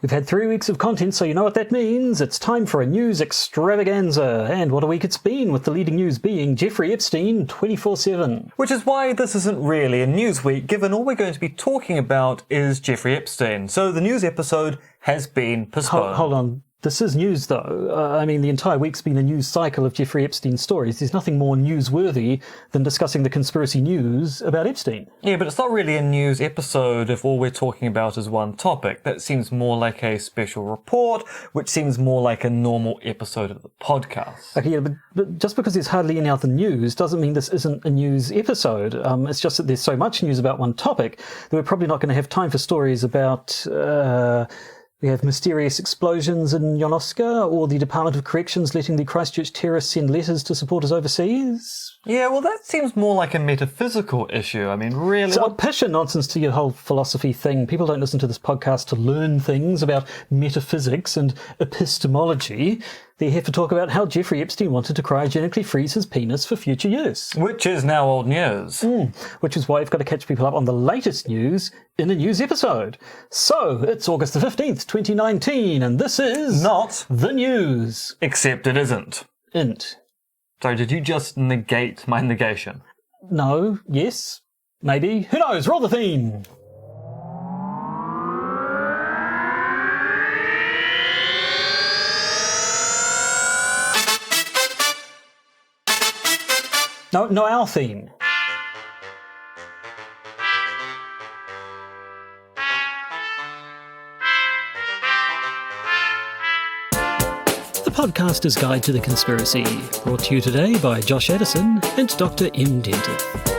We've had 3 weeks of content, so you know what that means. It's time for a news extravaganza. And what a week it's been, with the leading news being Jeffrey Epstein 24/7. Which is why this isn't really a news week, given all we're going to be talking about is Jeffrey Epstein. So the news episode has been postponed. Hold on. This is news, though. The entire week's been a news cycle of Jeffrey Epstein stories. There's nothing more newsworthy than discussing the conspiracy news about Epstein. Yeah, but it's not really a news episode if all we're talking about is one topic. That seems more like a special report, which seems more like a normal episode of the podcast. Okay, yeah, but just because there's hardly any other news doesn't mean this isn't a news episode. It's just that there's so much news about one topic that we're probably not going to have time for stories about... We have mysterious explosions in Yonoska, or the Department of Corrections letting the Christchurch terrorists send letters to supporters overseas. Yeah, well, that seems more like a metaphysical issue. I mean, really... So push your nonsense to your whole philosophy thing. People don't listen to this podcast to learn things about metaphysics and epistemology. They're here to talk about how Jeffrey Epstein wanted to cryogenically freeze his penis for future use. Which is now old news. Which is why you've got to catch people up on the latest news in a news episode. So, it's August the 15th, 2019, and this is... Not the news. Except it isn't. Int. Sorry, did you just negate my negation? No, yes, maybe. Who knows? Roll the theme. No, our theme. The Podcaster's Guide to the Conspiracy, brought to you today by Josh Addison and Dr. M. Dentith.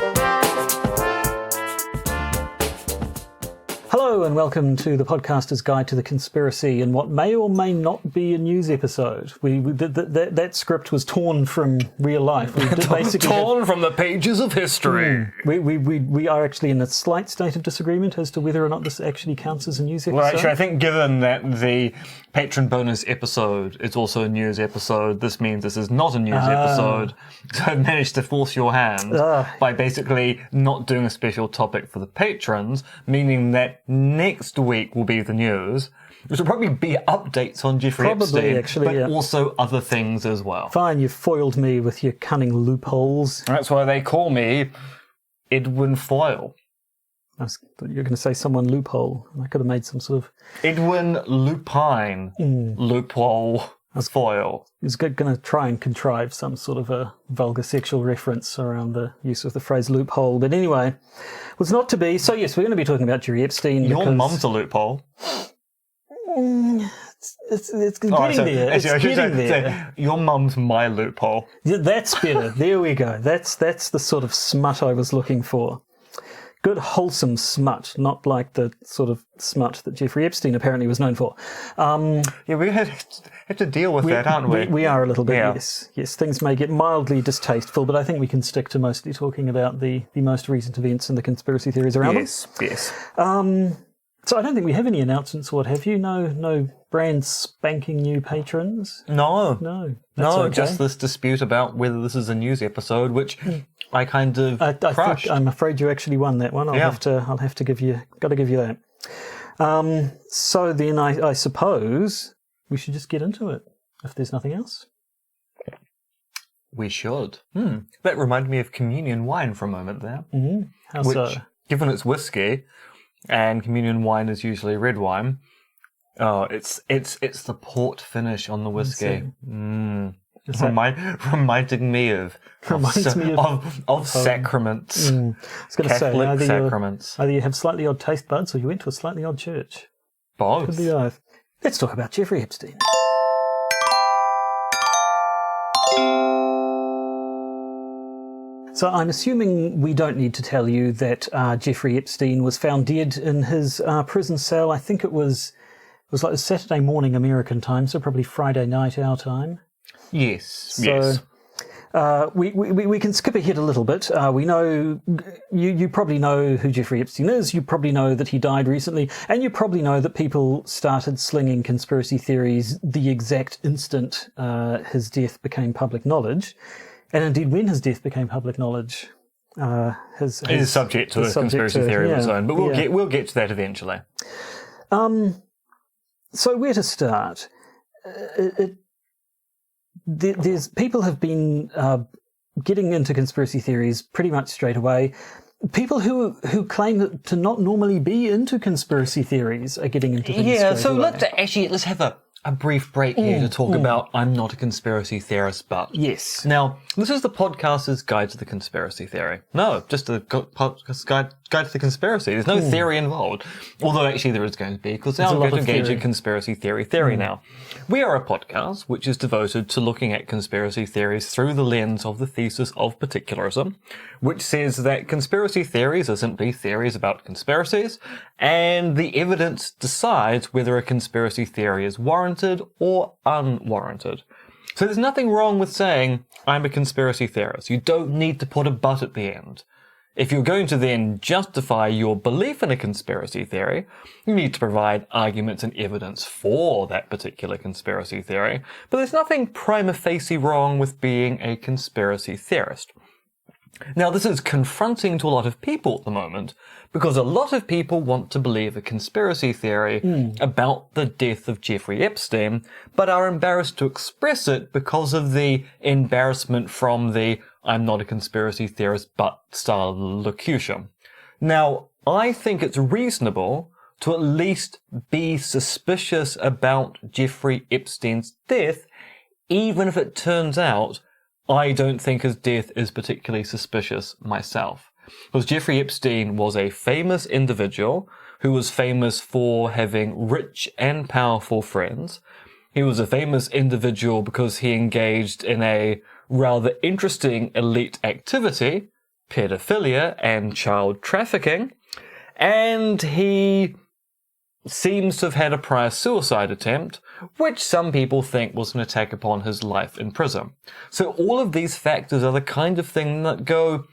Hello and welcome to the Podcaster's Guide to the Conspiracy and what may or may not be a news episode. That script was torn from real life. We did basically torn from the pages of history. We are actually in a slight state of disagreement as to whether or not this actually counts as a news episode. Well, actually, I think given that the patron bonus episode is also a news episode, this means this is not a news episode. So I've managed to force your hand by basically not doing a special topic for the patrons, meaning that next week will be the news, which will probably be updates on Jeffrey Epstein, actually, but also other things as well. Fine, you've foiled me with your cunning loopholes. That's why they call me Edwin Foyle. I thought you were going to say someone loophole. I could have made some sort of... Edwin Lupine. Loophole. Foyle. I was going to try and contrive some sort of a vulgar sexual reference around the use of the phrase loophole. But anyway, was not to be. So yes, we're going to be talking about Jeffrey Epstein. Your mum's a loophole. It's getting there. It's getting there. Your mum's my loophole. Yeah, that's better. There we go. That's the sort of smut I was looking for. Good, wholesome smut, not like the sort of smut that Jeffrey Epstein apparently was known for. Yeah, we have to deal with that, aren't we? We are a little bit, yes. Yes, things may get mildly distasteful, but I think we can stick to mostly talking about the most recent events and the conspiracy theories around them. Yes. So I don't think we have any announcements or what have you. No brand spanking new patrons. No, okay. Just this dispute about whether this is a news episode, which I kind of crushed. I'm afraid you actually won that one. I'll have to give you that. So then I suppose we should just get into it, if there's nothing else. We should. That reminded me of communion wine for a moment there. How so? Given it's whiskey, and communion wine is usually red wine, it's the port finish on the whiskey. Reminding me of sacraments. I was going to say, sacraments. Either you have slightly odd taste buds or you went to a slightly odd church. Both. Could be both. Let's talk about Jeffrey Epstein. So I'm assuming we don't need to tell you that Jeffrey Epstein was found dead in his prison cell. I think it was like Saturday morning American time, so probably Friday night our time. Yes. We can skip ahead a little bit. We know you probably know who Jeffrey Epstein is. You probably know that he died recently, and you probably know that people started slinging conspiracy theories the exact instant his death became public knowledge. And indeed, when his death became public knowledge, it is subject to a conspiracy theory of its own. But we'll get to that eventually. So where to start? There's people have been getting into conspiracy theories pretty much straight away. People who claim to not normally be into conspiracy theories are getting into things straight away. Let's have a brief break here to talk about I'm not a conspiracy theorist, but... Yes. Now, this is the podcaster's guide to the conspiracy theory. No, just a guide to the conspiracy. There's no theory involved. Although actually there is going to be, because now I'm going to engage in conspiracy theory now. We are a podcast which is devoted to looking at conspiracy theories through the lens of the thesis of particularism, which says that conspiracy theories are simply theories about conspiracies, and the evidence decides whether a conspiracy theory is warranted or unwarranted. So there's nothing wrong with saying, I'm a conspiracy theorist. You don't need to put a but at the end. If you're going to then justify your belief in a conspiracy theory, you need to provide arguments and evidence for that particular conspiracy theory. But there's nothing prima facie wrong with being a conspiracy theorist. Now, this is confronting to a lot of people at the moment, because a lot of people want to believe a conspiracy theory about the death of Jeffrey Epstein, but are embarrassed to express it because of the embarrassment from the I'm not a conspiracy theorist but style of locution. Now, I think it's reasonable to at least be suspicious about Jeffrey Epstein's death, even if it turns out I don't think his death is particularly suspicious myself. Because Jeffrey Epstein was a famous individual who was famous for having rich and powerful friends. He was a famous individual because he engaged in a rather interesting elite activity, pedophilia and child trafficking, and he seems to have had a prior suicide attempt, which some people think was an attack upon his life in prison. So all of these factors are the kind of thing that go,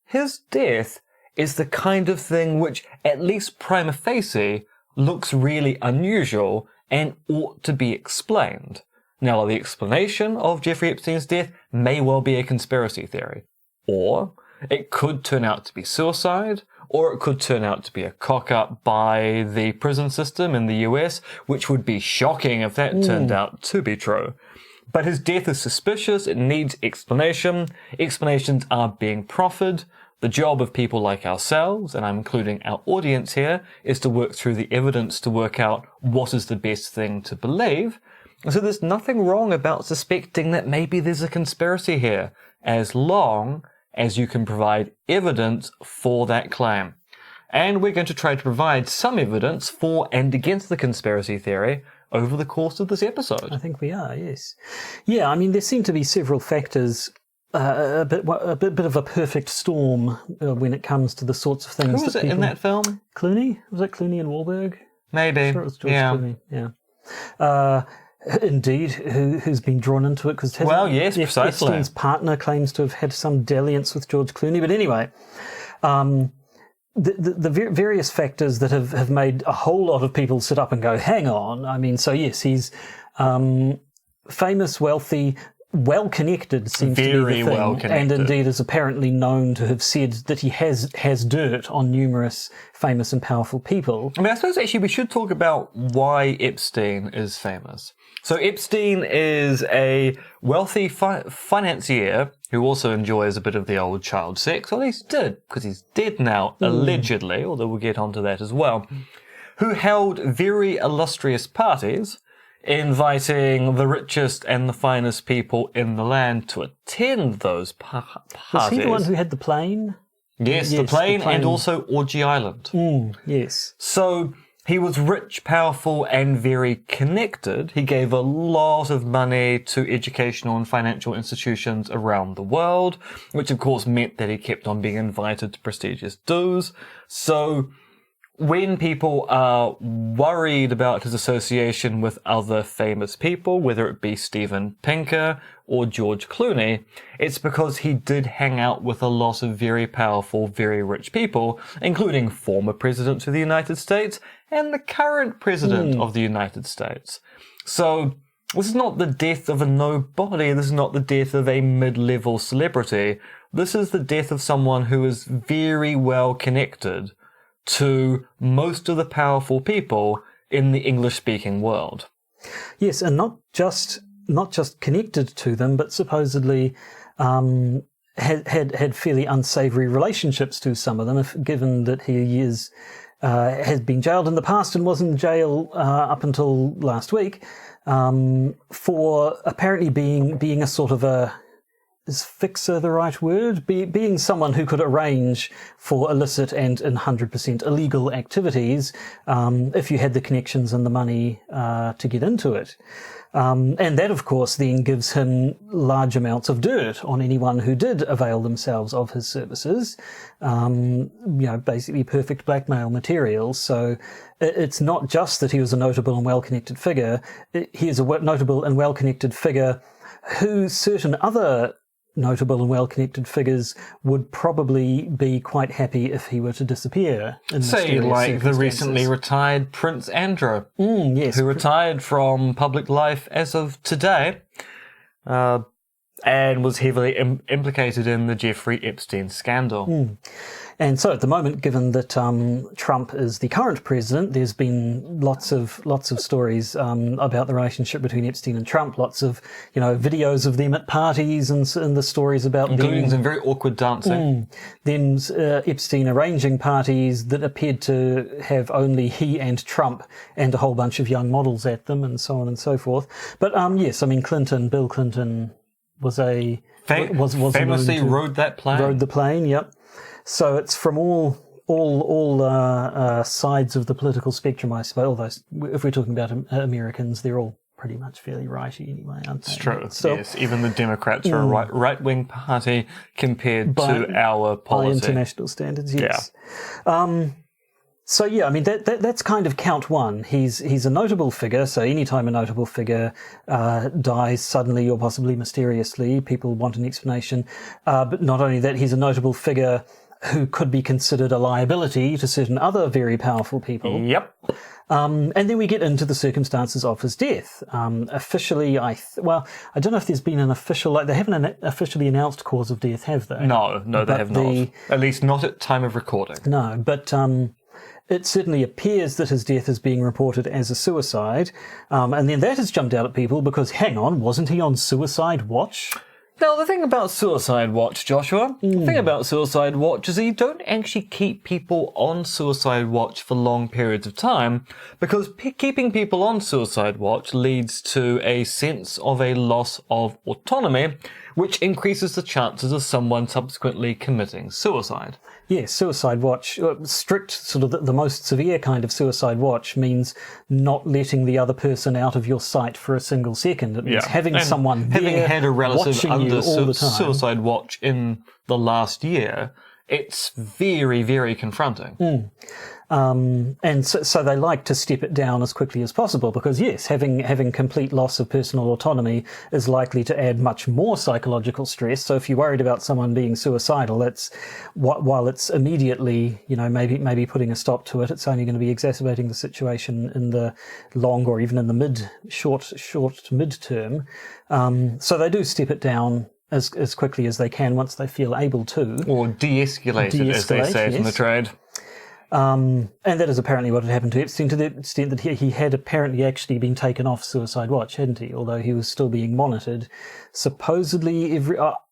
his death is the kind of thing which, at least prima facie, looks really unusual and ought to be explained. Now, the explanation of Jeffrey Epstein's death may well be a conspiracy theory, or it could turn out to be suicide, or it could turn out to be a cock-up by the prison system in the US, which would be shocking if that turned out to be true. But his death is suspicious, it needs explanation, explanations are being proffered. The job of people like ourselves, and I'm including our audience here, is to work through the evidence to work out what is the best thing to believe. So there's nothing wrong about suspecting that maybe there's a conspiracy here, as long as you can provide evidence for that claim. And we're going to try to provide some evidence for and against the conspiracy theory over the course of this episode. I think we are, yes. Yeah, I mean, there seem to be several factors, a bit of a perfect storm when it comes to the sorts of things. Who was it in that film? Clooney? Was it Clooney and Wahlberg? Maybe. I'm sure it was George Clooney. Yeah. Indeed, who's been drawn into it because precisely. Epstein's partner claims to have had some dalliance with George Clooney. But anyway, the various factors that have made a whole lot of people sit up and go, hang on. I mean, so yes, he's famous, wealthy, well-connected seems to be the thing, well-connected. And indeed is apparently known to have said that he has dirt on numerous famous and powerful people. I mean, I suppose actually we should talk about why Epstein is famous. So Epstein is a wealthy financier who also enjoys a bit of the old child sex, or at least did, because he's dead now, allegedly, although we'll get onto that as well, who held very illustrious parties, inviting the richest and the finest people in the land to attend those parties. Was he the one who had the plane? Yes, the plane and also Orgy Island. Yes. So he was rich, powerful, and very connected. He gave a lot of money to educational and financial institutions around the world, which of course meant that he kept on being invited to prestigious dues. So when people are worried about his association with other famous people, whether it be Steven Pinker or George Clooney, it's because he did hang out with a lot of very powerful, very rich people, including former presidents of the United States and the current president of the United States. So this is not the death of a nobody. This is not the death of a mid-level celebrity. This is the death of someone who is very well connected to most of the powerful people in the English-speaking world. Yes, and not just connected to them, but supposedly had fairly unsavoury relationships to some of them, given that he has been jailed in the past and was in jail up until last week for apparently being a sort of a... Is fixer the right word? Being someone who could arrange for illicit and 100% illegal activities if you had the connections and the money to get into it. And that, of course, then gives him large amounts of dirt on anyone who did avail themselves of his services. Basically perfect blackmail material. So it's not just that he was a notable and well-connected figure. He is a notable and well-connected figure who certain other notable and well-connected figures would probably be quite happy if he were to disappear. Say, like the recently retired Prince Andrew, yes, who retired from public life as of today, and was heavily implicated in the Jeffrey Epstein scandal. And so at the moment, given that Trump is the current president, there's been lots of stories about the relationship between Epstein and Trump, lots of videos of them at parties and the stories about including them, some very awkward dancing. Them Epstein arranging parties that appeared to have only he and Trump and a whole bunch of young models at them, and so on and so forth. But yes, I mean Bill Clinton was famously rode that plane. Rode the plane, yep. So it's from all sides of the political spectrum, I suppose. Although, if we're talking about Americans, they're all pretty much fairly righty anyway, aren't they? It's true. So, yes, even the Democrats are a right-wing party compared to our polity. By international standards, yes. Yeah. So yeah, I mean that's kind of count one. He's a notable figure. So anytime a notable figure dies suddenly or possibly mysteriously, people want an explanation. But not only that, he's a notable figure who could be considered a liability to certain other very powerful people. Yep. And then we get into the circumstances of his death. Officially, I don't know if there's been an official... they haven't officially announced cause of death, have they? No, they have not. At least not at time of recording. No, but... it certainly appears that his death is being reported as a suicide. And then that has jumped out at people because, hang on, wasn't he on suicide watch? Now, the thing about Suicide Watch, Joshua, the thing about Suicide Watch is that you don't actually keep people on Suicide Watch for long periods of time, because keeping people on Suicide Watch leads to a sense of a loss of autonomy, which increases the chances of someone subsequently committing suicide. Yes, Suicide Watch, strict, sort of the most severe kind of Suicide Watch means not letting the other person out of your sight for a single second. It means having someone there having had a relative under all the time. Suicide Watch in the last year, it's very, very confronting. And so they like to step it down as quickly as possible because, yes, having complete loss of personal autonomy is likely to add much more psychological stress. So if you're worried about someone being suicidal, while it's immediately, maybe putting a stop to it, it's only going to be exacerbating the situation in the long or even in the short mid-term. So they do step it down as quickly as they can once they feel able to. Or de-escalate it, as they say in the trade. And that is apparently what had happened to Epstein, to the extent that he had apparently actually been taken off Suicide Watch, hadn't he? Although he was still being monitored. Supposedly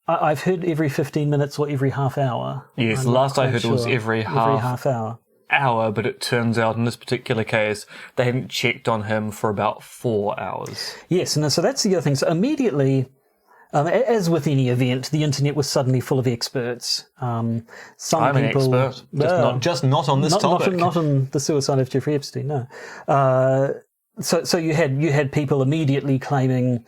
I've heard every 15 minutes or every half hour. Yes, last I heard it was every half hour, but it turns out in this particular case, they hadn't checked on him for about 4 hours. Yes, and so that's the other thing. So immediately... as with any event, the internet was suddenly full of experts. I'm an expert, just not on this topic. Not on the suicide of Jeffrey Epstein, no. So you had people immediately claiming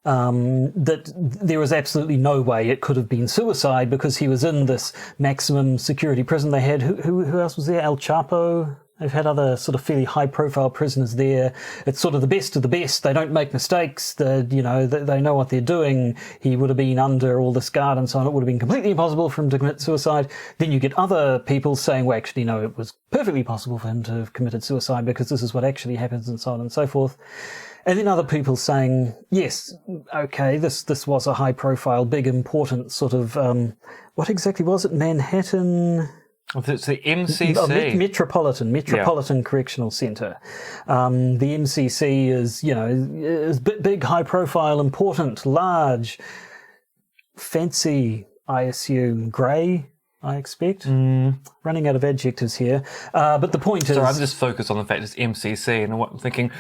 that there was absolutely no way it could have been suicide because he was in this maximum security prison they had. Who else was there? El Chapo. They've had other sort of fairly high-profile prisoners there. It's sort of the best of the best. They don't make mistakes. They know what they're doing. He would have been under all this guard and so on. It would have been completely impossible for him to commit suicide. Then you get other people saying, well, actually, no, it was perfectly possible for him to have committed suicide because this is what actually happens and so on and so forth. And then other people saying, yes, okay, this was a high-profile, big, important sort of, what exactly was it? Manhattan... It's the MCC. Metropolitan Correctional Centre. The MCC is big, high profile, important, large, fancy, I assume, grey, I expect. Running out of adjectives here. But the point is... So I'm just focused on the fact it's MCC, and I'm thinking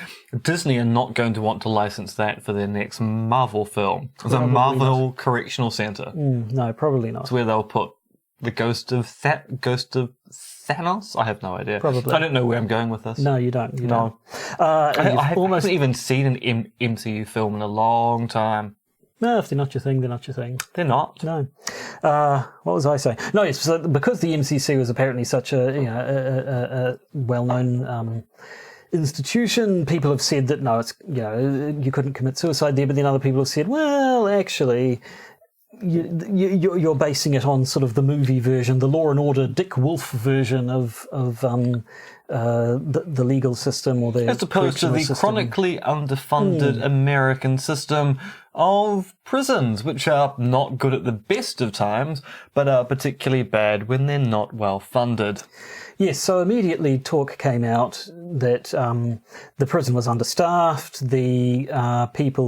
Disney are not going to want to license that for their next Marvel film. It's a Marvel Correctional Centre. No, probably not. It's where they'll put the ghost of Thanos? I have no idea. Probably. I don't know where I'm going with this. No, you don't. No. I haven't even seen an MCU film in a long time. No, if they're not your thing, they're not your thing. They're not. No. What was I saying? No, yes, so because the MCC was apparently such a well-known institution, people have said that no, it's you couldn't commit suicide there, but then other people have said, well, actually, you're basing it on sort of the movie version, the Law and Order Dick Wolf version of the legal system, or the as opposed to the system. chronically underfunded American system of prisons, which are not good at the best of times, but are particularly bad when they're not well funded. Yes, so immediately talk came out that the prison was understaffed, the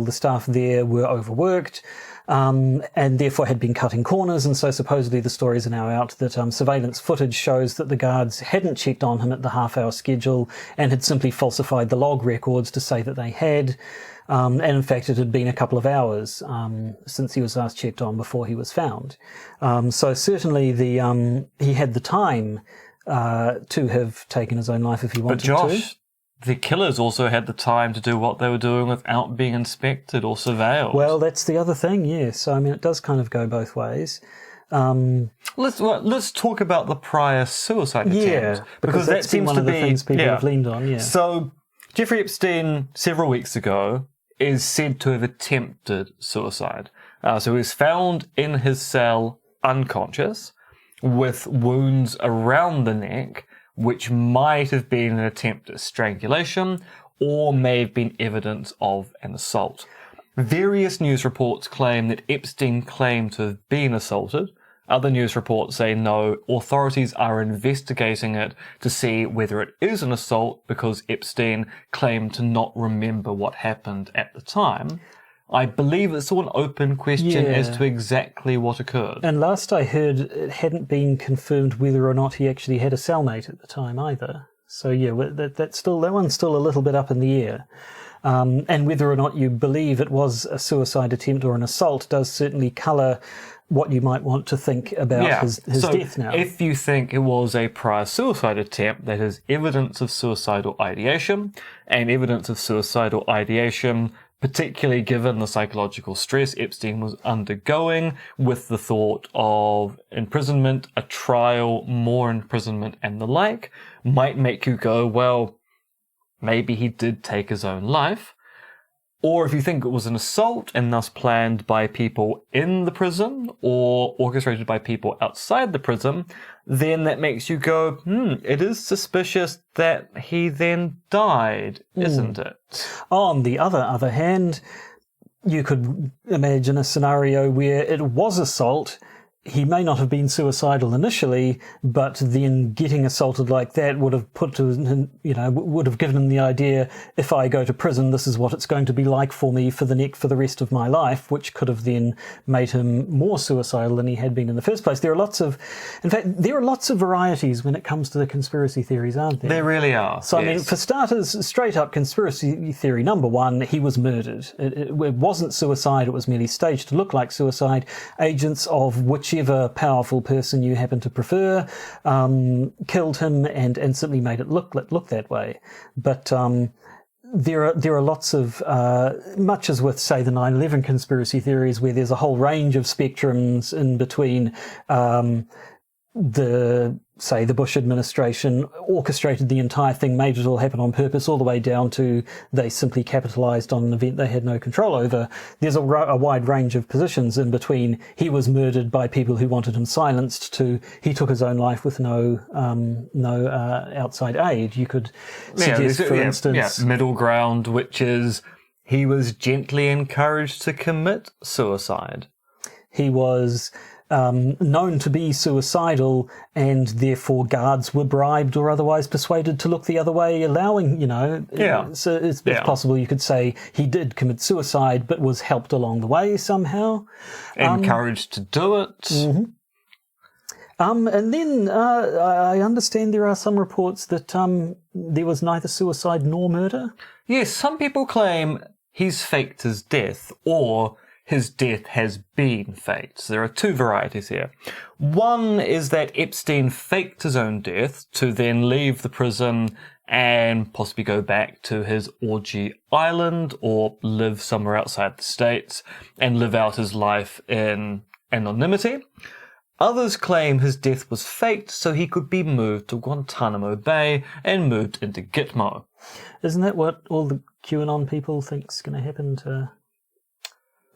staff there were overworked, and therefore had been cutting corners, and so supposedly the stories are now out that surveillance footage shows that the guards hadn't checked on him at the half-hour schedule and had simply falsified the log records to say that they had. And in fact, it had been a couple of hours since he was last checked on before he was found. So certainly he had the time to have taken his own life if he wanted to. But Josh, the killers also had the time to do what they were doing without being inspected or surveilled. Well, that's the other thing, yes. I mean, it does kind of go both ways. Let's talk about the prior suicide attempt. Yeah, because that seems one of the things people have leaned on, yeah. So, Jeffrey Epstein, several weeks ago, is said to have attempted suicide. So he was found in his cell unconscious with wounds around the neck, which might have been an attempt at strangulation or may have been evidence of an assault. Various news reports claim that Epstein claimed to have been assaulted. Other news reports say no, authorities are investigating it to see whether it is an assault because Epstein claimed to not remember what happened at the time. I believe it's still an open question as to exactly what occurred. And last I heard, it hadn't been confirmed whether or not he actually had a cellmate at the time either. So yeah, that one's still a little bit up in the air. And whether or not you believe it was a suicide attempt or an assault does certainly colour what you might want to think about his death now. If you think it was a prior suicide attempt, that is evidence of suicidal ideation, and evidence of suicidal ideation, particularly given the psychological stress Epstein was undergoing with the thought of imprisonment, a trial, more imprisonment, and the like, might make you go, well, maybe he did take his own life. Or if you think it was an assault and thus planned by people in the prison or orchestrated by people outside the prison, then that makes you go, it is suspicious that he then died, isn't it? On the other hand, you could imagine a scenario where it was assault. He may not have been suicidal initially, but then getting assaulted like that would have would have given him the idea, if I go to prison, this is what it's going to be like for me for the rest of my life, which could have then made him more suicidal than he had been in the first place. There are lots of varieties when it comes to the conspiracy theories, aren't there? There really are. So, yes. I mean, for starters, straight up conspiracy theory number one, he was murdered. It wasn't suicide, it was merely staged to look like suicide. Agents of whichever powerful person you happen to prefer killed him and simply made it look that way. But there are lots of, much as with, say, the 9/11 conspiracy theories, where there's a whole range of spectrums in between the Bush administration orchestrated the entire thing, made it all happen on purpose, all the way down to they simply capitalized on an event they had no control over. There's a wide range of positions in between. He was murdered by people who wanted him silenced to he took his own life with no outside aid. You could suggest, for instance... middle ground, which is he was gently encouraged to commit suicide. He was known to be suicidal, and therefore guards were bribed or otherwise persuaded to look the other way, allowing, so it's possible you could say he did commit suicide but was helped along the way somehow. Encouraged to do it. Mm-hmm. And then I understand there are some reports that there was neither suicide nor murder. Yes, some people claim he's faked his death, or his death has been faked. So there are two varieties here. One is that Epstein faked his own death to then leave the prison and possibly go back to his orgy island or live somewhere outside the States and live out his life in anonymity. Others claim his death was faked so he could be moved to Guantanamo Bay and moved into Gitmo. Isn't that what all the QAnon people think's going to happen to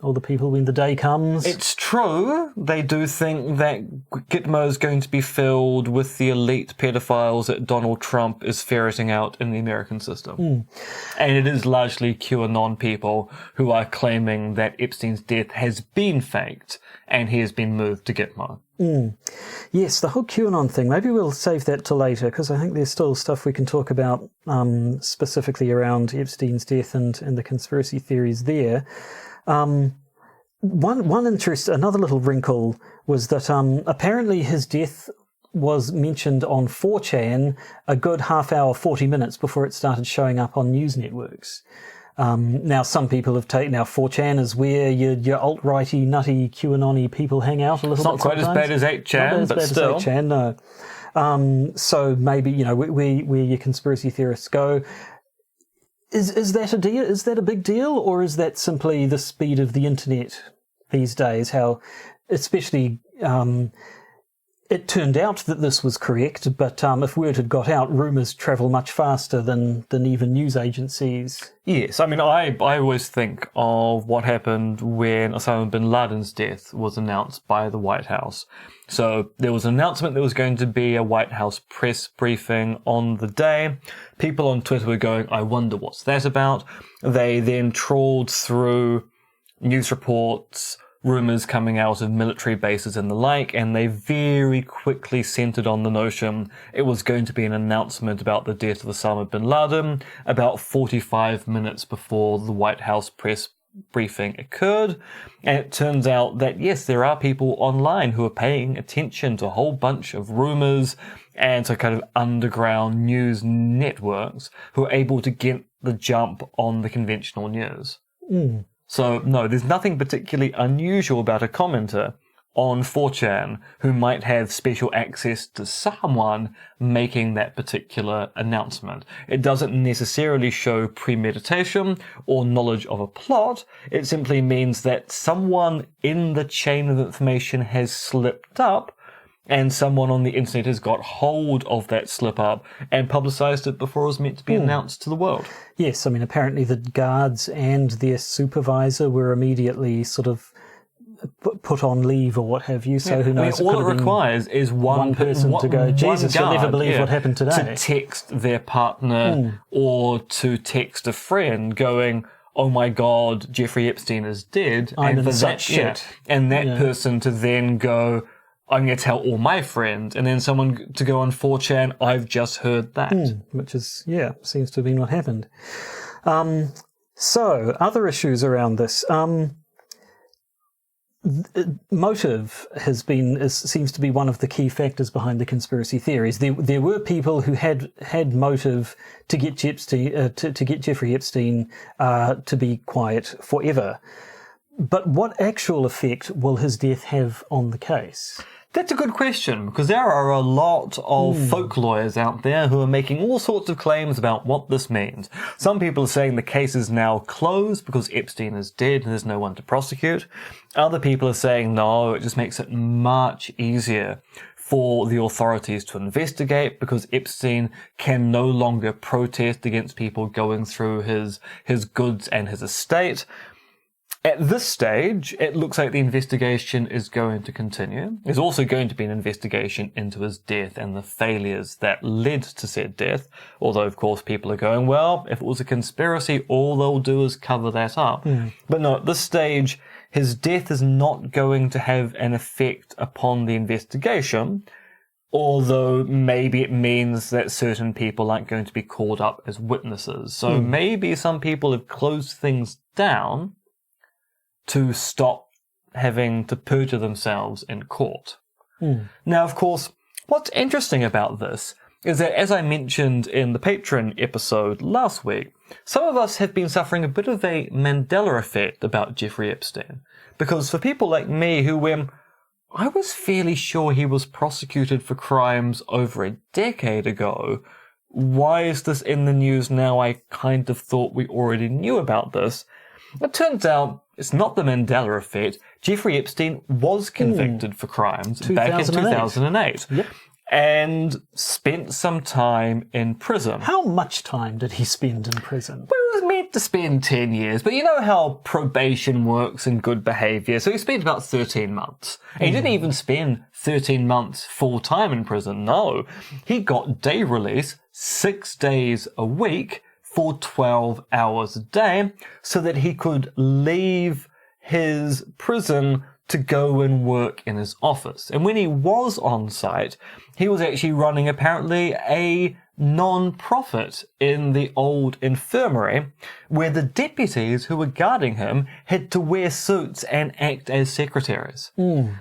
all the people when the day comes? It's true. They do think that Gitmo is going to be filled with the elite pedophiles that Donald Trump is ferreting out in the American system. And it is largely QAnon people who are claiming that Epstein's death has been faked and he has been moved to Gitmo. Yes, the whole QAnon thing, maybe we'll save that till later, because I think there's still stuff we can talk about specifically around Epstein's death and the conspiracy theories there. One interest, another little wrinkle, was that apparently his death was mentioned on 4chan a good half hour, 40 minutes before it started showing up on news networks. Now, some people have taken... Now, 4chan is where your alt-righty, nutty, QAnon-y people hang out a little bit. It's not quite sometimes. as bad as 8chan, but still. Not as bad as 8chan, no. So maybe, where your conspiracy theorists go... Is that a deal? Is that a big deal, or is that simply the speed of the internet these days? How, especially, it turned out that this was correct, but if word had got out, rumours travel much faster than even news agencies. Yes, I mean, I always think of what happened when Osama bin Laden's death was announced by the White House. So there was an announcement there was going to be a White House press briefing on the day. People on Twitter were going, I wonder what's that about. They then trawled through news reports, rumours coming out of military bases and the like, and they very quickly centred on the notion it was going to be an announcement about the death of Osama bin Laden about 45 minutes before the White House press briefing occurred. And it turns out that, yes, there are people online who are paying attention to a whole bunch of rumours and to kind of underground news networks who are able to get the jump on the conventional news. So, no, there's nothing particularly unusual about a commenter on 4chan who might have special access to someone making that particular announcement. It doesn't necessarily show premeditation or knowledge of a plot. It simply means that someone in the chain of information has slipped up, and someone on the internet has got hold of that slip up and publicised it before it was meant to be announced to the world. Yes, I mean, apparently the guards and their supervisor were immediately sort of put on leave or what have you, so who knows? I mean, all it requires is one person to go, Jesus, you'll never believe what happened today. To text their partner or to text a friend going, oh my God, Jeffrey Epstein is dead. I'm in for such that, shit. And that person to then go, I'm going to tell all my friends, and then someone to go on 4chan, I've just heard that. Which is, seems to have been what happened. So, other issues around this. Motive seems to be one of the key factors behind the conspiracy theories. There were people who had motive to get Jeffrey Epstein to be quiet forever. But what actual effect will his death have on the case? That's a good question, because there are a lot of folk lawyers out there who are making all sorts of claims about what this means. Some people are saying the case is now closed because Epstein is dead and there's no one to prosecute. Other people are saying, no, it just makes it much easier for the authorities to investigate because Epstein can no longer protest against people going through his goods and his estate. At this stage, it looks like the investigation is going to continue. There's also going to be an investigation into his death and the failures that led to said death. Although, of course, people are going, well, if it was a conspiracy, all they'll do is cover that up. But no, at this stage, his death is not going to have an effect upon the investigation, although maybe it means that certain people aren't going to be called up as witnesses. So maybe some people have closed things down to stop having to perjure themselves in court. Now, of course, what's interesting about this is that, as I mentioned in the Patreon episode last week, some of us have been suffering a bit of a Mandela effect about Jeffrey Epstein. Because for people like me who I was fairly sure he was prosecuted for crimes over a decade ago, why is this in the news now? I kind of thought we already knew about this. It turns out it's not the Mandela effect. Jeffrey Epstein was convicted for crimes back in 2008. Yep. And spent some time in prison. How much time did he spend in prison? Well, he was meant to spend 10 years, but you know how probation works in good behaviour, so he spent about 13 months. And he didn't even spend 13 months full-time in prison, no. He got day release 6 days a week for 12 hours a day so that he could leave his prison to go and work in his office. And when he was on site, he was actually running apparently a non-profit in the old infirmary where the deputies who were guarding him had to wear suits and act as secretaries.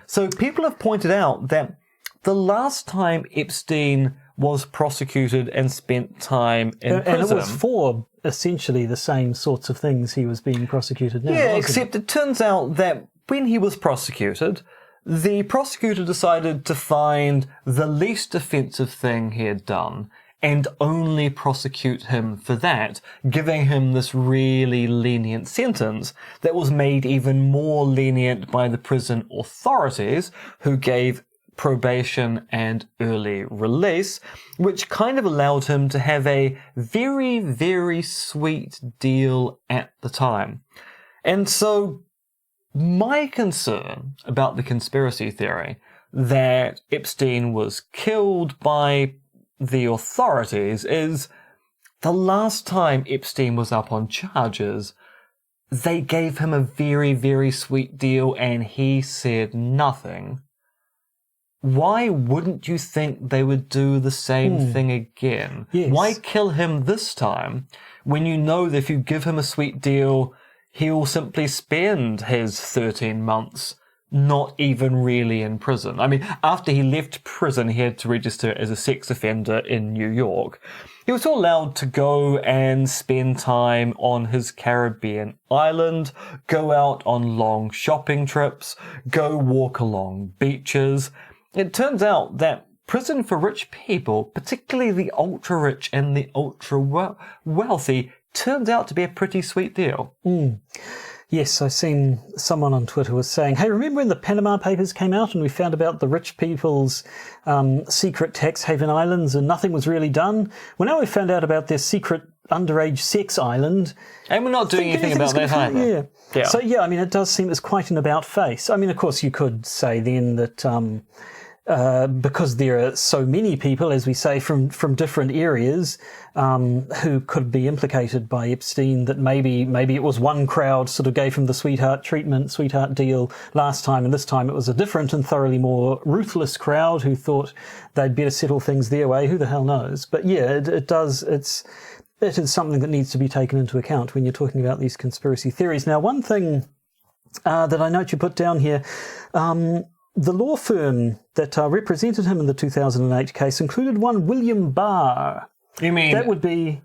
So people have pointed out that the last time Epstein was prosecuted and spent time in prison... And it was for essentially the same sorts of things he was being prosecuted now, yeah, except it turns out that when he was prosecuted, the prosecutor decided to find the least offensive thing he had done and only prosecute him for that, giving him this really lenient sentence that was made even more lenient by the prison authorities, who gave probation and early release, which kind of allowed him to have a very, very sweet deal at the time. And so my concern about the conspiracy theory that Epstein was killed by the authorities is the last time Epstein was up on charges, they gave him a very, very sweet deal and he said nothing. Why wouldn't you think they would do the same thing again? Yes. Why kill him this time when you know that if you give him a sweet deal, he'll simply spend his 13 months not even really in prison? I mean, after he left prison, he had to register as a sex offender in New York. He was still allowed to go and spend time on his Caribbean island, go out on long shopping trips, go walk along beaches. It turns out that prison for rich people, particularly the ultra-rich and the ultra-wealthy, turns out to be a pretty sweet deal. Yes, I've seen someone on Twitter was saying, hey, remember when the Panama Papers came out and we found about the rich people's secret tax haven islands and nothing was really done? Well, now we've found out about their secret underage sex island. And we're not doing anything about that either. Yeah. So, yeah, I mean, it does seem it's quite an about-face. I mean, of course, you could say then that... because there are so many people, as we say, from different areas who could be implicated by Epstein, that maybe it was one crowd sort of gave him the sweetheart treatment, sweetheart deal last time, and this time it was a different and thoroughly more ruthless crowd who thought they'd better settle things their way. Who the hell knows? But yeah, it is something that needs to be taken into account when you're talking about these conspiracy theories. Now, one thing that I note you put down here, the law firm that represented him in the 2008 case included one William Barr. You mean that would be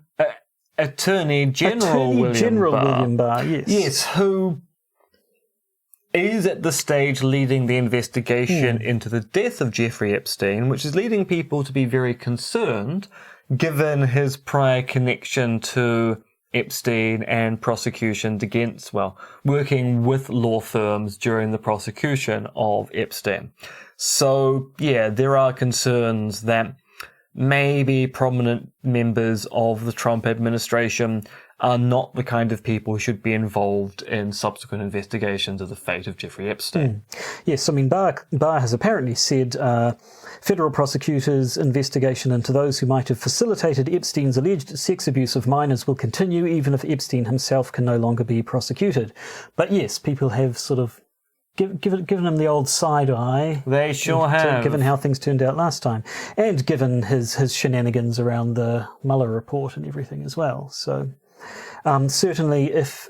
Attorney General William Barr? Yes. Yes, who is at this stage leading the investigation into the death of Jeffrey Epstein, which is leading people to be very concerned, given his prior connection to Epstein and prosecutions against, working with law firms during the prosecution of Epstein. So, yeah, there are concerns that maybe prominent members of the Trump administration are not the kind of people who should be involved in subsequent investigations of the fate of Jeffrey Epstein. Yes, I mean, Barr has apparently said federal prosecutors' investigation into those who might have facilitated Epstein's alleged sex abuse of minors will continue even if Epstein himself can no longer be prosecuted. But yes, people have sort of given him the old side eye. They sure have. Given how things turned out last time. And given his shenanigans around the Mueller report and everything as well. So certainly if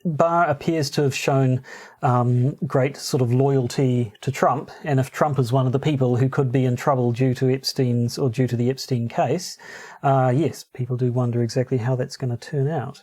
Barr appears to have shown great sort of loyalty to Trump, and if Trump is one of the people who could be in trouble due to the Epstein case, yes, people do wonder exactly how that's going to turn out.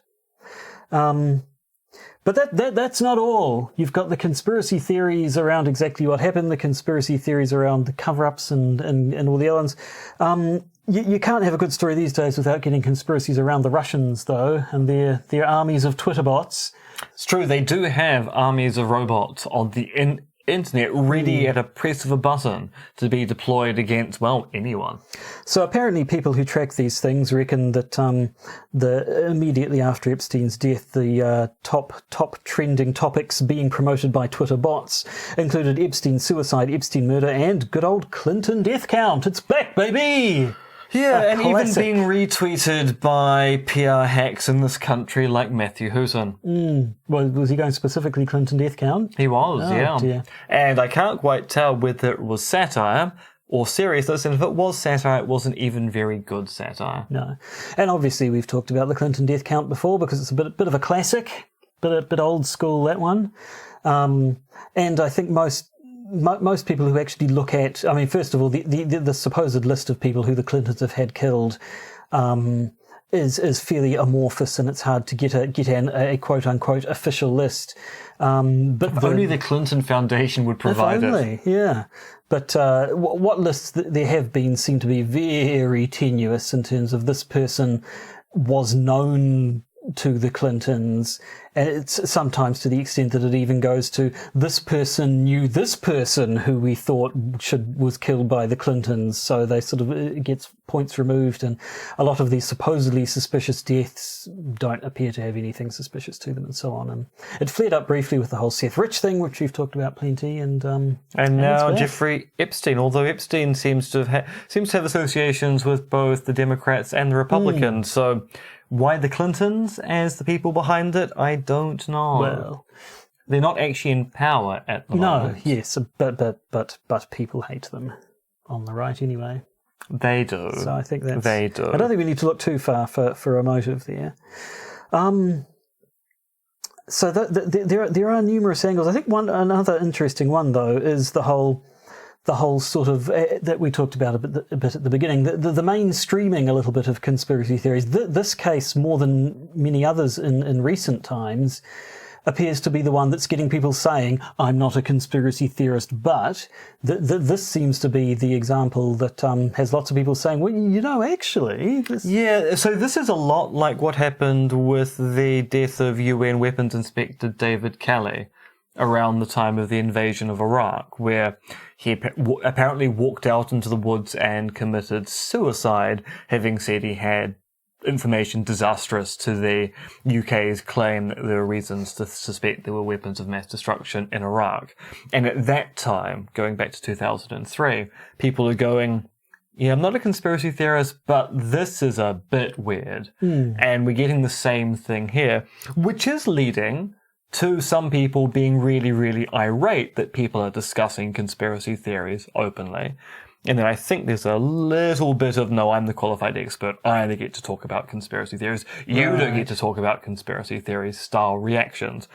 But that's not all. You've got the conspiracy theories around exactly what happened, the conspiracy theories around the cover-ups and all the other ones. You can't have a good story these days without getting conspiracies around the Russians, though, and their armies of Twitter bots. It's true, they do have armies of robots on the internet ready at a press of a button to be deployed against, well, anyone. So apparently people who track these things reckon that immediately after Epstein's death, the top trending topics being promoted by Twitter bots included Epstein suicide, Epstein murder, and good old Clinton death count. It's back, baby! Yeah, and classic. even being retweeted by PR hacks in this country like Matthew Hooton. Well, was he going specifically Clinton death count? He was, Oh, yeah. dear. And I can't quite tell whether it was satire or seriousness, and if it was satire, it wasn't even very good satire. No. And obviously we've talked about the Clinton death count before because it's a bit of a classic, bit old school, that one. And I think most people who actually look at, I mean, first of all, the supposed list of people who the Clintons have had killed is fairly amorphous, and it's hard to get a quote unquote official list. But Only the Clinton Foundation would provide it. Yeah. But what lists there have been seem to be very tenuous in terms of this person was known to the Clintons, and it's sometimes to the extent that it even goes to this person knew this person who we thought was killed by the Clintons, so they sort of, it gets points removed, and a lot of these supposedly suspicious deaths don't appear to have anything suspicious to them, and so on. And it flared up briefly with the whole Seth Rich thing, which we've talked about plenty, and now Jeffrey Epstein, although Epstein seems to have associations with both the Democrats and the Republicans, so why the Clintons as the people behind it, I don't know. Well, they're not actually in power at the moment. No, yes, but people hate them on the right anyway. They do. So I think that's... They do. I don't think we need to look too far for a motive there. So there are numerous angles. I think another interesting one, though, is the whole sort of that we talked about a bit at the beginning, the mainstreaming a little bit of conspiracy theories. This case, more than many others in recent times, appears to be the one that's getting people saying, I'm not a conspiracy theorist, but this seems to be the example that has lots of people saying, well, you know, actually... Yeah, so this is a lot like what happened with the death of UN Weapons Inspector David Kelly around the time of the invasion of Iraq, where he apparently walked out into the woods and committed suicide, having said he had information disastrous to the UK's claim that there were reasons to suspect there were weapons of mass destruction in Iraq. And at that time, going back to 2003, people are going, yeah, I'm not a conspiracy theorist, but this is a bit weird. And we're getting the same thing here, which is leading to some people being really, really irate that people are discussing conspiracy theories openly. And then I think there's a little bit of, no, I'm the qualified expert, I only get to talk about conspiracy theories, you don't get to talk about conspiracy theories style reactions.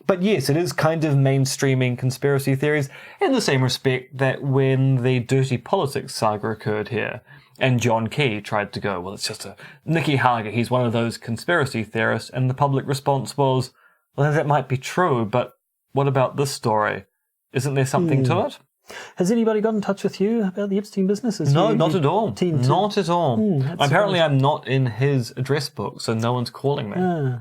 But yes, it is kind of mainstreaming conspiracy theories in the same respect that when the dirty politics saga occurred here, and John Key tried to go, well, it's just Nicky Hager, he's one of those conspiracy theorists, and the public response was, well, that might be true, but what about this story? Isn't there something to it? Has anybody got in touch with you about the Epstein business? No, not at all. Not at all. Apparently I'm not in his address book, so no one's calling me.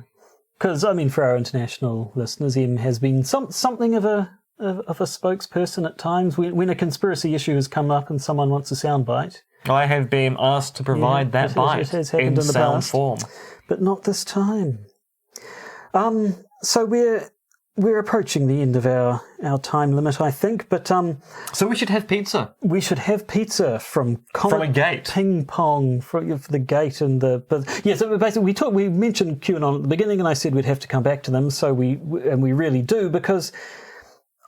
Because, I mean, for our international listeners, Em has been something of a spokesperson at times. When a conspiracy issue has come up and someone wants a soundbite, I have been asked to provide that bite it has happened in the sound past, form. but not this time. So we're approaching the end of our time limit, I think. But so we should have pizza. We should have pizza from a gate. Ping pong for the gate and the. But yeah, so basically we mentioned QAnon at the beginning, and I said we'd have to come back to them. So we really do, because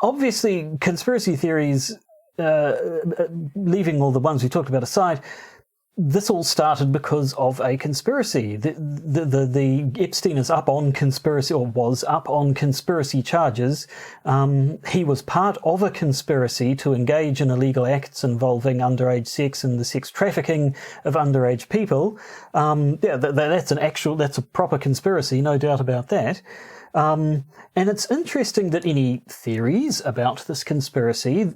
obviously conspiracy theories, leaving all the ones we talked about aside, this all started because of a conspiracy. The Epstein is up on conspiracy, or was up on conspiracy charges. He was part of a conspiracy to engage in illegal acts involving underage sex and the sex trafficking of underage people. That's a proper conspiracy, no doubt about that. And it's interesting that any theories about this conspiracy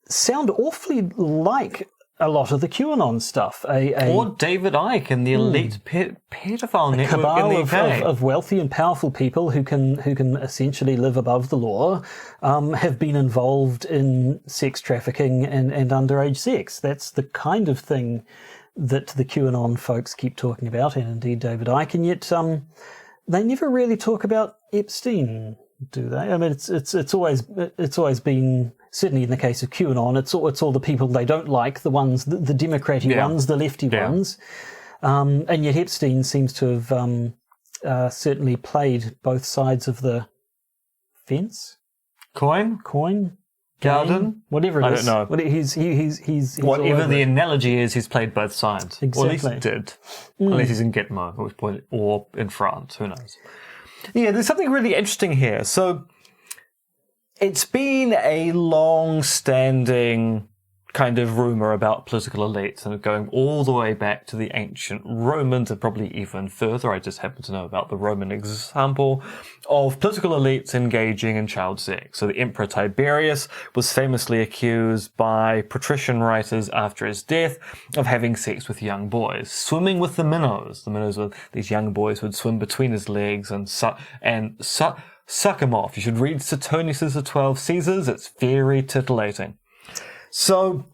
sound awfully like a lot of the QAnon stuff. Or David Icke and the elite pedophile network in the UK. Of wealthy and powerful people who can essentially live above the law, have been involved in sex trafficking and underage sex. That's the kind of thing that the QAnon folks keep talking about, and indeed David Icke, and yet they never really talk about Epstein, do they? I mean, it's always been, certainly in the case of QAnon, it's all the people they don't like, the ones, the Democratic ones, the lefty ones, and yet Epstein seems to have certainly played both sides of the fence, coin, garden, game, whatever it is. I don't know. He's whatever the analogy is, he's played both sides. Exactly. Or at least he did. Unless he's in Gitmo, at which point, or in France, who knows. Yeah, there's something really interesting here. So it's been a long-standing kind of rumor about political elites, and going all the way back to the ancient Romans, and probably even further. I just happen to know about the Roman example of political elites engaging in child sex. So the Emperor Tiberius was famously accused by patrician writers after his death of having sex with young boys, swimming with the minnows. The minnows were these young boys who would swim between his legs and suck him off. You should read Suetonius' The 12 Caesars. It's very titillating. So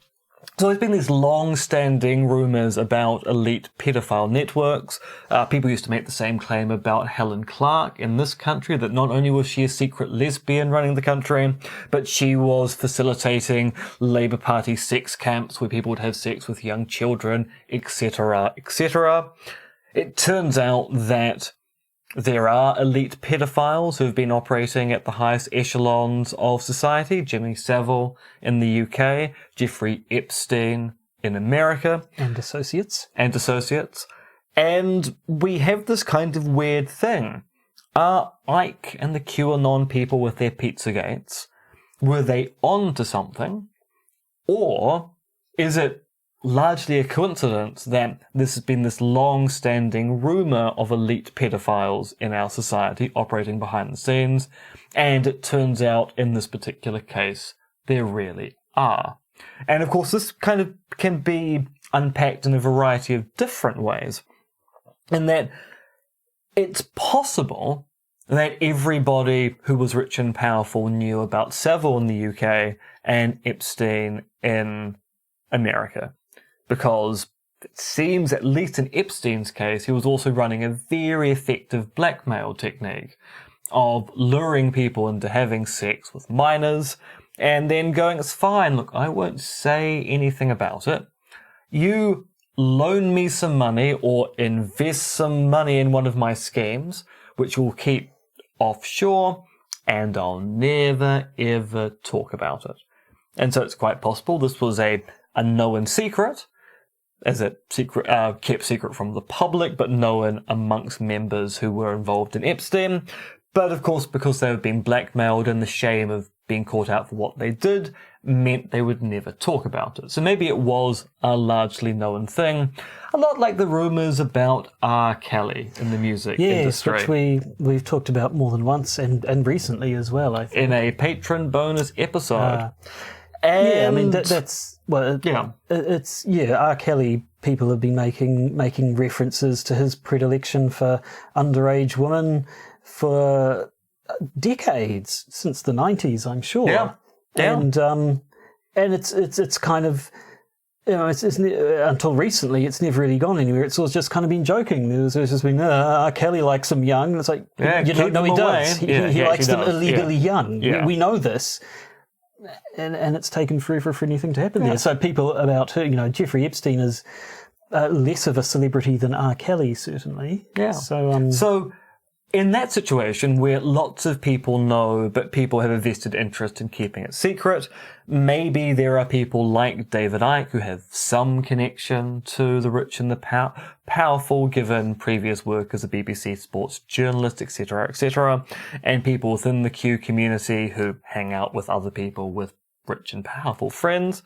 there's been these long-standing rumours about elite pedophile networks. People used to make the same claim about Helen Clark in this country, that not only was she a secret lesbian running the country, but she was facilitating Labour Party sex camps where people would have sex with young children, etc., etc. It turns out that there are elite pedophiles who have been operating at the highest echelons of society. Jimmy Savile in the UK, Jeffrey Epstein in America. And associates. And we have this kind of weird thing. Are Icke and the QAnon people with their Pizzagates, were they on to something? Or is it largely a coincidence that this has been this long-standing rumour of elite pedophiles in our society operating behind the scenes, and it turns out in this particular case there really are. And of course this kind of can be unpacked in a variety of different ways, in that it's possible that everybody who was rich and powerful knew about Savile in the UK and Epstein in America. Because it seems, at least in Epstein's case, he was also running a very effective blackmail technique of luring people into having sex with minors and then going, it's fine, look, I won't say anything about it. You loan me some money or invest some money in one of my schemes, which we'll keep offshore, and I'll never, ever talk about it. And so it's quite possible this was a known secret, as it kept secret from the public, but known amongst members who were involved in Epstein. But of course, because they had been blackmailed, and the shame of being caught out for what they did meant they would never talk about it. So maybe it was a largely known thing, a lot like the rumours about R. Kelly in the music industry. Yes, which we've talked about more than once, and recently as well, I think. In a patron bonus episode. I mean, that's... Well, R. Kelly, people have been making references to his predilection for underage women for decades, since the 90s, I'm sure. Yeah. And it's kind of, until recently, it's never really gone anywhere. It's always just kind of been joking. There's just been, R. Kelly likes them young. And it's like, you don't know he does. He likes them illegally young. Yeah. We know this. And it's taken forever for anything to happen there. So people about her, Jeffrey Epstein is less of a celebrity than R. Kelly, certainly. Yeah. So in that situation where lots of people know, but people have a vested interest in keeping it secret, maybe there are people like David Icke who have some connection to the rich and the powerful, given previous work as a BBC sports journalist, etc., and people within the Q community who hang out with other people with rich and powerful friends.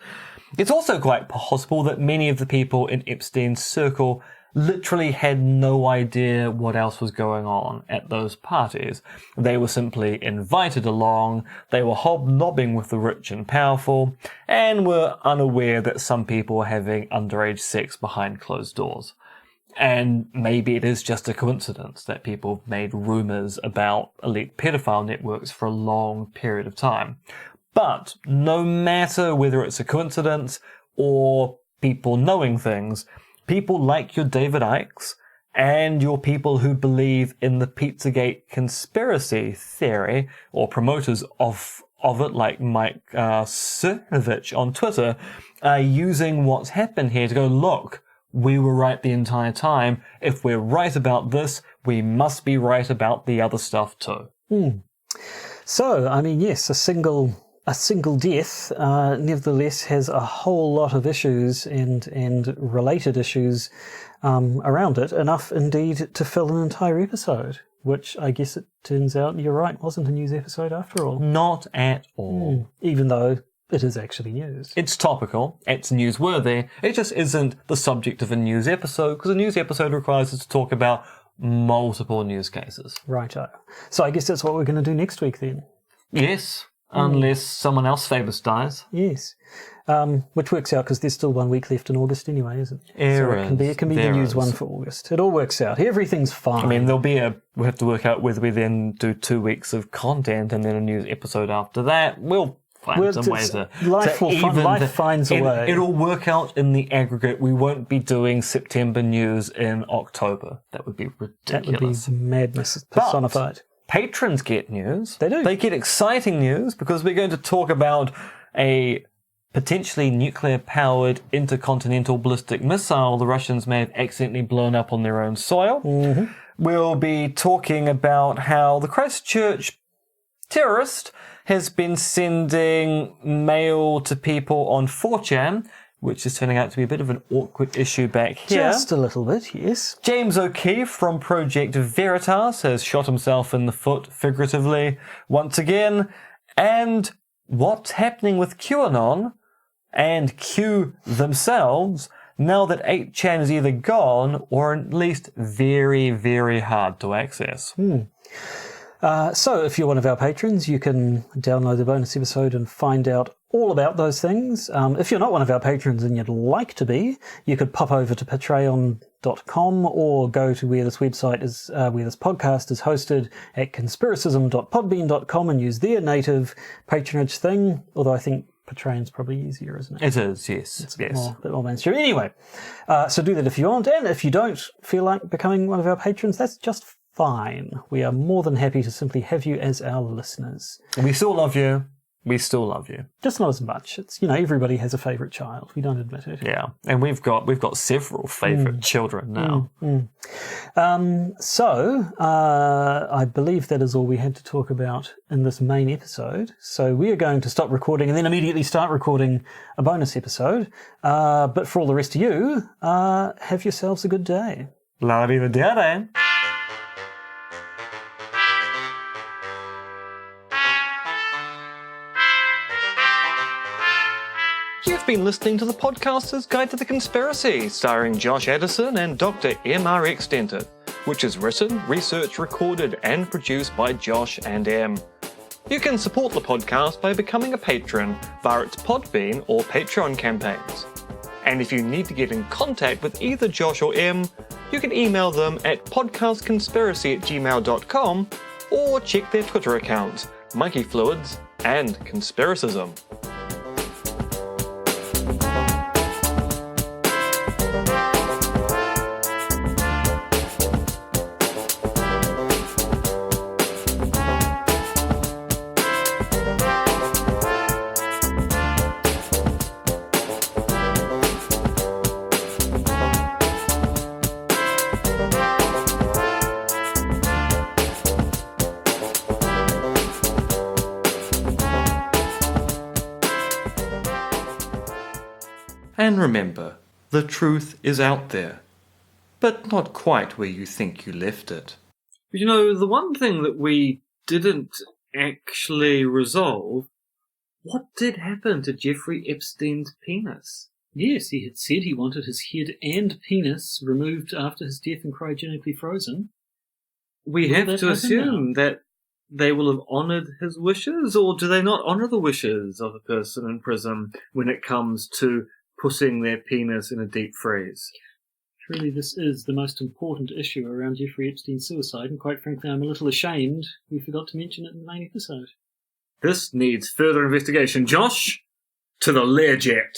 It's also quite possible that many of the people in Epstein's circle literally had no idea what else was going on at those parties. They were simply invited along, they were hobnobbing with the rich and powerful, and were unaware that some people were having underage sex behind closed doors. And maybe it is just a coincidence that people have made rumours about elite pedophile networks for a long period of time. But no matter whether it's a coincidence or people knowing things, people like your David Ickes and your people who believe in the Pizzagate conspiracy theory, or promoters of it, like Mike Cernovich on Twitter, are using what's happened here to go, look, we were right the entire time. If we're right about this, we must be right about the other stuff too. So, I mean, yes, a single death nevertheless has a whole lot of issues and related issues around it, enough indeed to fill an entire episode, which I guess it turns out, you're right, wasn't a news episode after all. Not at all. Even though it is actually news. It's topical, it's newsworthy, it just isn't the subject of a news episode, because a news episode requires us to talk about multiple news cases. Righto. So I guess that's what we're going to do next week then. Yes. Unless someone else famous dies. Yes. Which works out because there's still 1 week left in August anyway, isn't it? So it can be the news one for August. It all works out. Everything's fine. I mean, we'll have to work out whether we then do 2 weeks of content and then a news episode after that. We'll find some ways to life finds a way. It'll work out in the aggregate. We won't be doing September news in October. That would be ridiculous. That would be madness personified. Patrons get news. They do. They get exciting news because we're going to talk about a potentially nuclear-powered intercontinental ballistic missile the Russians may have accidentally blown up on their own soil. Mm-hmm. We'll be talking about how the Christchurch terrorist has been sending mail to people on 4chan, which is turning out to be a bit of an awkward issue back here. Just a little bit, yes. James O'Keefe from Project Veritas has shot himself in the foot, figuratively, once again. And what's happening with QAnon and Q themselves now that 8chan is either gone or at least very, very hard to access. So if you're one of our patrons, you can download the bonus episode and find out all about those things. If you're not one of our patrons and you'd like to be, you could pop over to patreon.com or go to where this website is, where this podcast is hosted at conspiracism.podbean.com and use their native patronage thing, although I think Patreon's probably easier, isn't it? It is, yes. It's a bit more mainstream. Anyway, so do that if you want, and if you don't feel like becoming one of our patrons, that's just fine. We are more than happy to simply have you as our listeners. We still love you. We still love you. Just not as much. It's, everybody has a favourite child. We don't admit it. Yeah, and we've got several favourite children now. So I believe that is all we had to talk about in this main episode. So we are going to stop recording and then immediately start recording a bonus episode. But for all the rest of you, have yourselves a good day. La vida da. You've been listening to the Podcaster's Guide to the Conspiracy, starring Josh Addison and Dr. M.R.X. Denton, which is written, researched, recorded, and produced by Josh and M. You can support the podcast by becoming a patron via its Podbean or Patreon campaigns. And if you need to get in contact with either Josh or M, you can email them at podcastconspiracy@gmail.com or check their Twitter accounts, Monkey Fluids and Conspiracism. And remember, the truth is out there, but not quite where you think you left it. You know, the one thing that we didn't actually resolve, what did happen to Jeffrey Epstein's penis? Yes, he had said he wanted his head and penis removed after his death and cryogenically frozen. We have to assume that they will have honoured his wishes, or do they not honour the wishes of a person in prison when it comes to putting their penis in a deep freeze? Truly, this is the most important issue around Jeffrey Epstein's suicide, and quite frankly, I'm a little ashamed we forgot to mention it in the main episode. This needs further investigation. Josh, to the Learjet.